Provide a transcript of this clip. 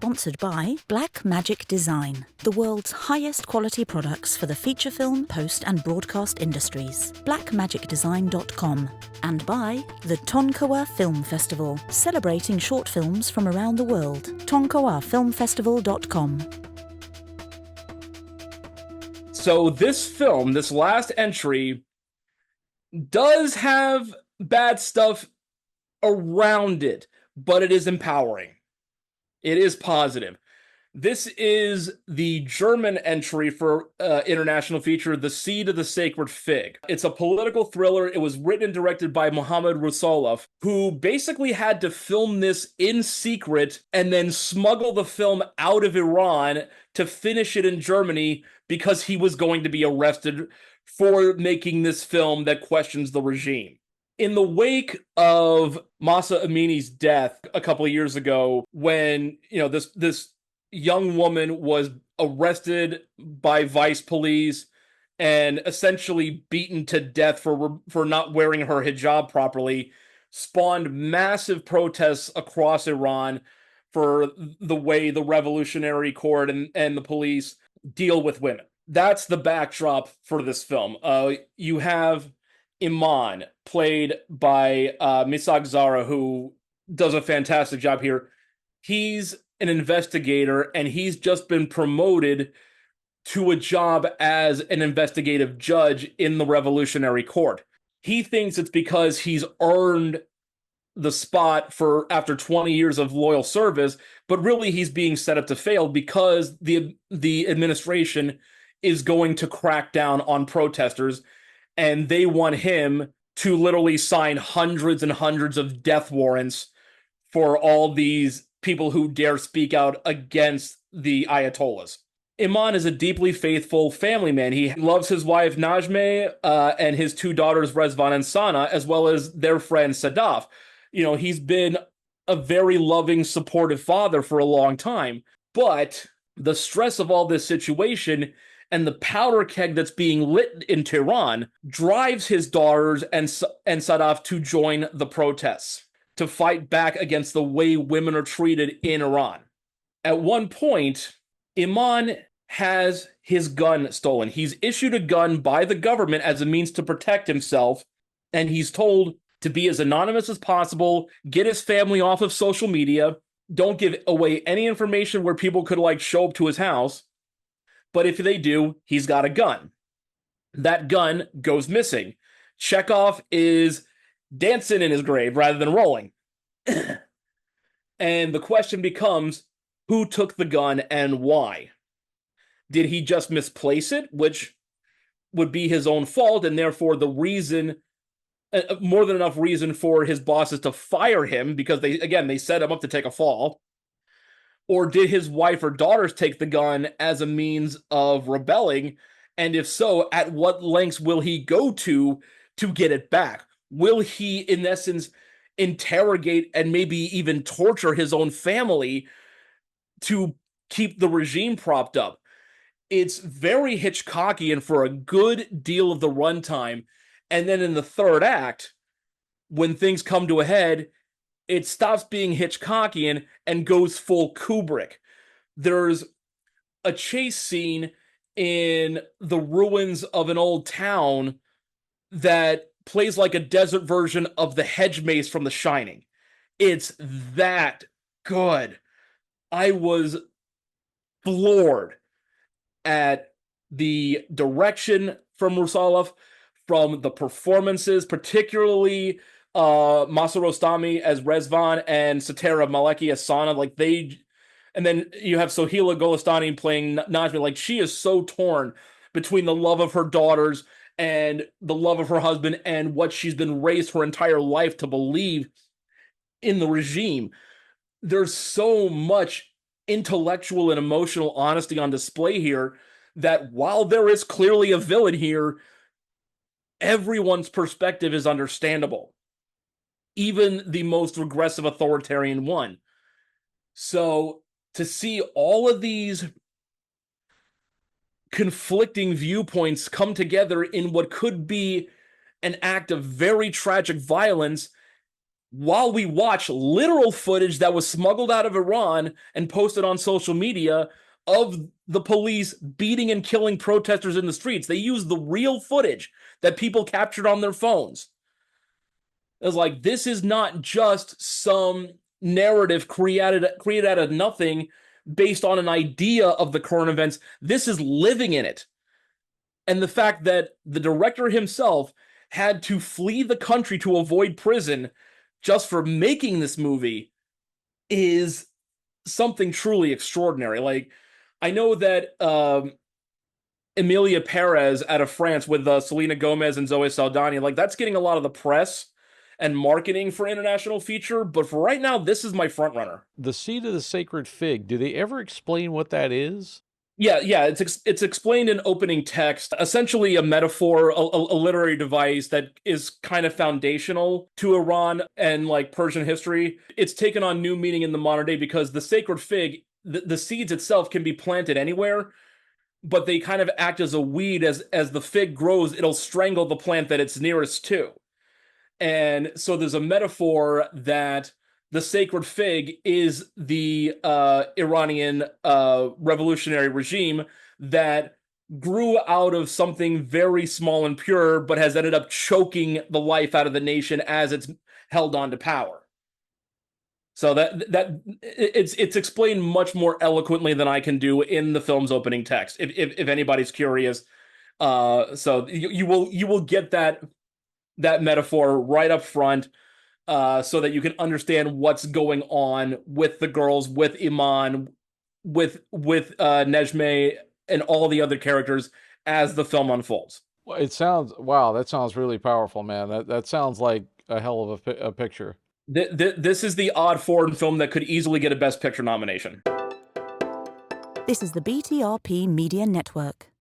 sponsored by Blackmagic Design, the world's highest quality products for the feature film, post and broadcast industries. Blackmagicdesign.com. And by the Tonkawa Film Festival, celebrating short films from around the world. Tonkawafilmfestival.com. So this film, this last entry, does have bad stuff around it, but it is empowering. It is positive. This is the German entry for international feature, The Seed of the Sacred Fig. It's a political thriller. It was written and directed by Mohammad Rasoulof, who basically had to film this in secret and then smuggle the film out of Iran to finish it in Germany because he was going to be arrested for making this film that questions the regime. In the wake of Mahsa Amini's death a couple of years ago, when this young woman was arrested by vice police and essentially beaten to death for not wearing her hijab properly, spawned massive protests across Iran for the way the Revolutionary Court and the police deal with women. That's the backdrop for this film. You have Iman, played by Misak Zara, who does a fantastic job here. He's an investigator, and he's just been promoted to a job as an investigative judge in the Revolutionary Court. He thinks it's because he's earned the spot for after 20 years of loyal service, but really he's being set up to fail because the administration is going to crack down on protesters, and they want him to literally sign hundreds and hundreds of death warrants for all these people who dare speak out against the Ayatollahs. Iman is a deeply faithful family man. He loves his wife Najmeh and his two daughters Rezvan and Sana, as well as their friend Sadaf. He's been a very loving, supportive father for a long time. But the stress of all this situation and the powder keg that's being lit in Tehran drives his daughters and Sadaf to join the protests, to fight back against the way women are treated in Iran. At one point, Iman has his gun stolen. He's issued a gun by the government as a means to protect himself, and he's told to be as anonymous as possible, get his family off of social media, don't give away any information where people could show up to his house. But if they do, he's got a gun. That gun goes missing. Chekhov is dancing in his grave rather than rolling. And the question becomes, who took the gun and why? Did he just misplace it, which would be his own fault, and therefore the reason, more than enough reason for his bosses to fire him because they set him up to take a fall? Or did his wife or daughters take the gun as a means of rebelling? And if so, at what lengths will he go to get it back? Will he, in essence, interrogate and maybe even torture his own family to keep the regime propped up? It's very Hitchcockian for a good deal of the runtime. And then in the third act, when things come to a head, it stops being Hitchcockian and goes full Kubrick. There's a chase scene in the ruins of an old town that plays like a desert version of the hedge maze from The Shining. It's that good. I was floored at the direction from Rasoulof, from the performances, particularly Masa Rostami as Rezvan and Satara Maleki as Sana. And then you have Sohila Golestani playing Najmi. She is so torn between the love of her daughters and the love of her husband and what she's been raised her entire life to believe in the regime. There's so much intellectual and emotional honesty on display here that while there is clearly a villain here, everyone's perspective is understandable, even the most regressive authoritarian one. So to see all of these conflicting viewpoints come together in what could be an act of very tragic violence while we watch literal footage that was smuggled out of Iran and posted on social media of the police beating and killing protesters in the streets. They used the real footage that people captured on their phones. It was like, this is not just some narrative created out of nothing based on an idea of the current events. This is living in it. And the fact that the director himself had to flee the country to avoid prison just for making this movie is something truly extraordinary. Like, I know that Emilia Perez out of France with Selena Gomez and Zoe Saldana, like, that's getting a lot of the press and marketing for international feature, but for right now, this is my front runner. The seed of the sacred fig, do they ever explain what that is? Yeah, it's explained in opening text. Essentially, a metaphor, a literary device that is kind of foundational to Iran and like Persian history. It's taken on new meaning in the modern day because the sacred fig, the seeds itself can be planted anywhere, but they kind of act as a weed. As the fig grows, it'll strangle the plant that it's nearest to. And so there's a metaphor that the sacred fig is the Iranian revolutionary regime that grew out of something very small and pure, but has ended up choking the life out of the nation as it's held on to power. So that it's explained much more eloquently than I can do in the film's opening text. If anybody's curious, so you will get that metaphor right up front, so that you can understand what's going on with the girls, with Iman, with Nejme, and all the other characters as the film unfolds. Well, that sounds really powerful, man. That sounds like a hell of a picture. This is the odd foreign film that could easily get a Best Picture nomination. This is the BTRP Media Network.